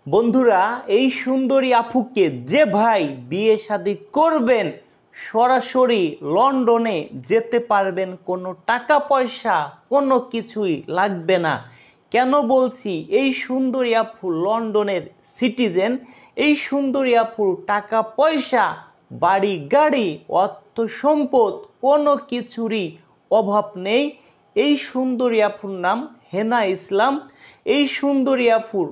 বন্ধুরা, এই সুন্দরী আপুকে যে ভাই বিয়ে শাদী করবেন সরাসরি লন্ডনে যেতে পারবেন, কোনো টাকা পয়সা কোনো কিছুই লাগবে না। কেন বলছি? এই সুন্দরী আপু লন্ডনের সিটিজেন। এই সুন্দরী আপুর টাকা পয়সা, বাড়ি গাড়ি, অর্থ সম্পদ কোনো কিছুরই অভাব নেই। এই সুন্দরী আপুর নাম হেনা ইসলাম। এই সুন্দরী আপুর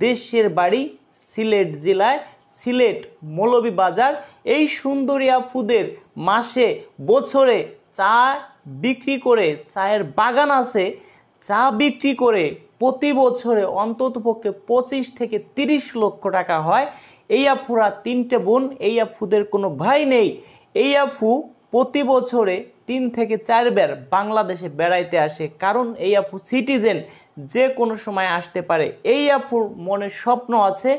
দেশের বাড়ি সিলেট জেলায়, সিলেট মৌলভীবাজার। এই সুন্দরী আপুদের মাসে বছরে চা বিক্রি করে, চায়ের বাগান আছে, চা বিক্রি করে প্রতি বছরে অন্ততপক্ষে 25 থেকে 30 লক্ষ টাকা হয়। এই আপুরা তিনটে বোন। এই আপুদের কোনো ভাই নেই। এই আপু প্রতি বছরে 3 থেকে 4 বার বাংলাদেশে বেড়াইতে আসে, কারণ এই আপু সিটিজেন, যে কোনো সময় আসতে পারে। এই আপুর মনে স্বপ্ন আছে,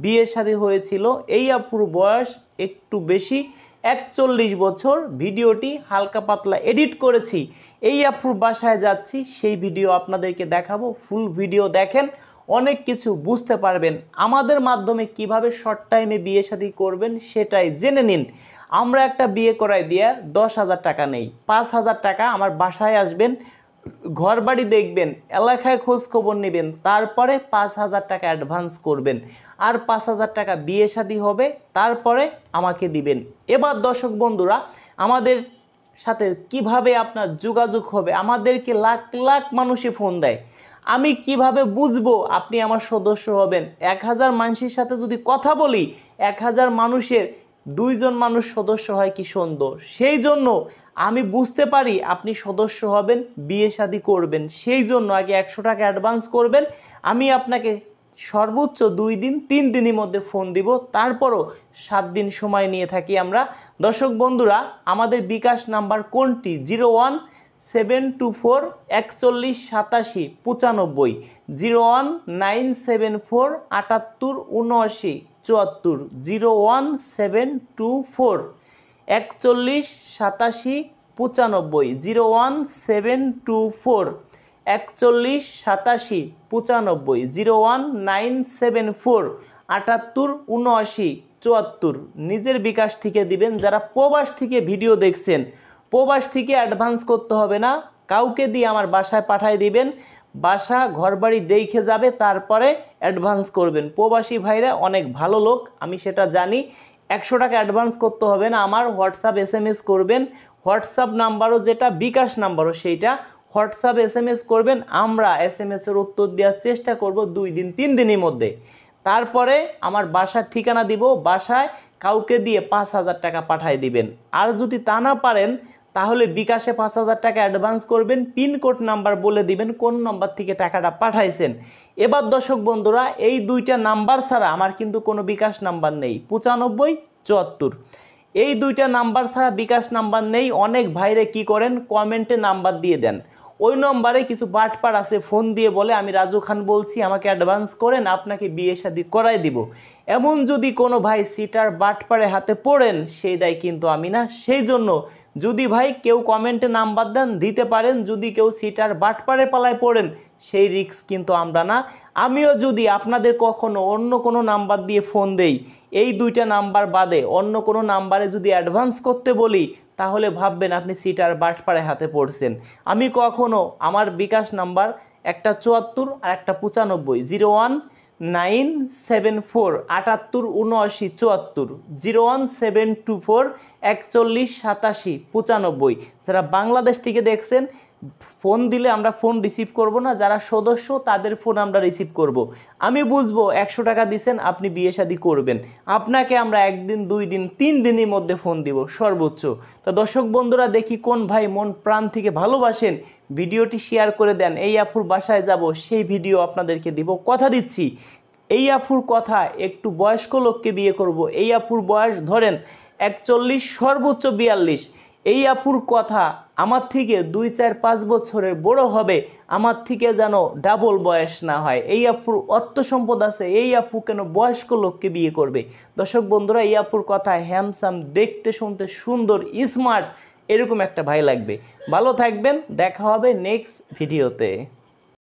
বিয়ে শাদী হয়েছিল। এই আপুর বয়স একটু বেশি, 41 বছর। ভিডিওটি হালকা পাতলা এডিট করেছি। এই আপুর বাসায় যাচ্ছি, সেই ভিডিও আপনাদেরকে দেখাবো। ফুল ভিডিও দেখেন, অনেক কিছু বুঝতে পারবেন। আমাদের মাধ্যমে কিভাবে শর্ট টাইমে বিয়ে শাদী করবেন সেটাই জেনে নিন। আমরা একটা বিয়ে করাই দিয়ে 10,000 টাকা নেই। 5,000 টাকা আমার বাসায় আসবেন, ঘর বাড়ি দেখবেন, এলাকায় খোঁজ খবর নেবেন, তারপরে 5,000 টাকা অ্যাডভান্স করবেন। আর 5,000 টাকা বিয়ে শাদী হবে, তারপরে আমাকে দিবেন। এবার দর্শক বন্ধুরা, আমাদের সাথে কিভাবে আপনার যোগাযোগ হবে? আমাদেরকে লাখ লাখ মানুষই ফোন দেয়। আমি কিভাবে বুঝবো আপনি আমার সদস্য হবেন? 1000 মানুষের সাথে যদি কথা বলি, 1000 মানুষের 2 জন মানুষ সদস্য হয় কি সুন্দর। সেই জন্য আমি বুঝতে পারি আপনি সদস্য হবেন, বিয়ে শাদী করবেন। সেই জন্য আগে 100 টাকা অ্যাডভান্স করবেন। আমি আপনাকে সর্বোচ্চ 2 দিন 3 দিনের মধ্যে ফোন দিব, তারপরও 7 দিন সময় নিয়ে থাকি আমরা। দর্শক বন্ধুরা, আমাদের বিকাশ নাম্বার কোনটি? 01724 41 87 95, 01974 78 79 74, 01724 41 87 95, 01724 41 87 95, 01974 78 79 74। নিজের বিকাশ থেকে দিবেন। যারা প্রবাস থেকে ভিডিও দেখছেন, প্রবাস থেকে অ্যাডভান্স করতে হবে না, কাউকে দিয়ে আমার বাসায় পাঠায় দিবেন। বাসা ঘরবাড়ি দেখে যাবে, তারপরে অ্যাডভান্স করবেন। প্রবাসী ভাইরা অনেক ভালো লোক, আমি সেটা জানি। 100 টাকা অ্যাডভান্স করতে হবে না, আমার হোয়াটসঅ্যাপ SMS করবেন। হোয়াটসঅ্যাপ নাম্বারও যেটা, বিকাশ নাম্বারও সেইটা। হোয়াটসঅ্যাপ SMS করবেন, আমরা SMS এর উত্তর দেওয়ার চেষ্টা করব 2 দিন 3 দিনের মধ্যে। তারপরে আমার বাসার ঠিকানা দিব, বাসায় কাউকে দিয়ে 5,000 টাকা পাঠিয়ে দিবেন। আর যদি তা না পারেন, তাহলে বিকাশে 5,000 টাকা অ্যাডভান্স করবেন, পিনকোড নাম্বার বলে দিবেন কোন নাম্বার থেকে টাকাটা পাঠাইছেন। এবার দর্শক বন্ধুরা, এই 2টা নাম্বার ছাড়া আমার কিন্তু কোনো বিকাশ নাম্বার নেই। 95 74, এই 2টা নাম্বার ছাড়া বিকাশ নাম্বার নেই। অনেক ভাইরে কি করেন, কমেন্টে নাম্বার দিয়ে দেন। ওই নম্বরে কিছু বাটপার আছে, ফোন দিয়ে বলে আমি রাজু খান বলছি, আমাকে অ্যাডভান্স করেন, আপনাকে বিয়ে শাদী করাই দিব। এমন যদি কোনো ভাই সিটার বাটপারে হাতে পড়েন, সেই দায় কিন্তু আমি না। সেই জন্য যদি ভাই কেউ কমেন্টে নাম্বার দেন, দিতে পারেন। যদি কেউ সিটার বাটপারে পালায় পড়েন, সেই রিস্ক কিন্তু আমরা না। আমিও যদি আপনাদের কখনো অন্য কোনো নাম্বার দিয়ে ফোন দেই, এই 2টা নাম্বার বাদে অন্য কোনো নাম্বারে যদি অ্যাডভান্স করতে বলি, তাহলে ভাববেন আপনি সিটার বাটপারে হাতে পড়ছেন। আমি কখনো, আমার বিকাশ নাম্বার একটা 74 আর একটা 95, 01974 78 79 74, 01724 41 87 95। যারা বাংলাদেশ থেকে দেখছেন, ফোন দিলে আমরা ফোন রিসিভ করব না, যারা সদস্য তাদের ফোন আমরা রিসিভ করব। আমি বুঝবো 100 টাকা দিচ্ছেন, আপনি বিয়ে শাদী করবেন, আপনাকে আমরা 1 দিন 2 দিন 3 দিনের মধ্যে ফোন দিব সর্বোচ্চ। তো দর্শক বন্ধুরা, দেখি কোন ভাই মন প্রাণ থেকে ভালোবাসেন, ভিডিওটি শেয়ার করে দেন। এই আপুর বাসায় যাব, সেই ভিডিও আপনাদেরকে দিব, কথা দিচ্ছি। এই আপুর কথা, একটু বয়স্ক লোককে বিয়ে করব। এই আপুর বয়স ধরেন 41, সর্বোচ্চ 42। এই আপুর কথা, আমার থেকে 2 4 5 বছরের বড় হবে, আমার থেকে যেন ডাবল বয়স না হয়। এই আপুর অর্থ সম্পদ আছে, এই আপু কেন বয়স্ক লোককে বিয়ে করবে? দর্শক বন্ধুরা, এই আপুর কথা হ্যান্ডসাম, দেখতে শুনতে সুন্দর, স্মার্ট, এরকম একটা ভাই লাগবে। ভালো থাকবেন, দেখা হবে নেক্সট ভিডিওতে।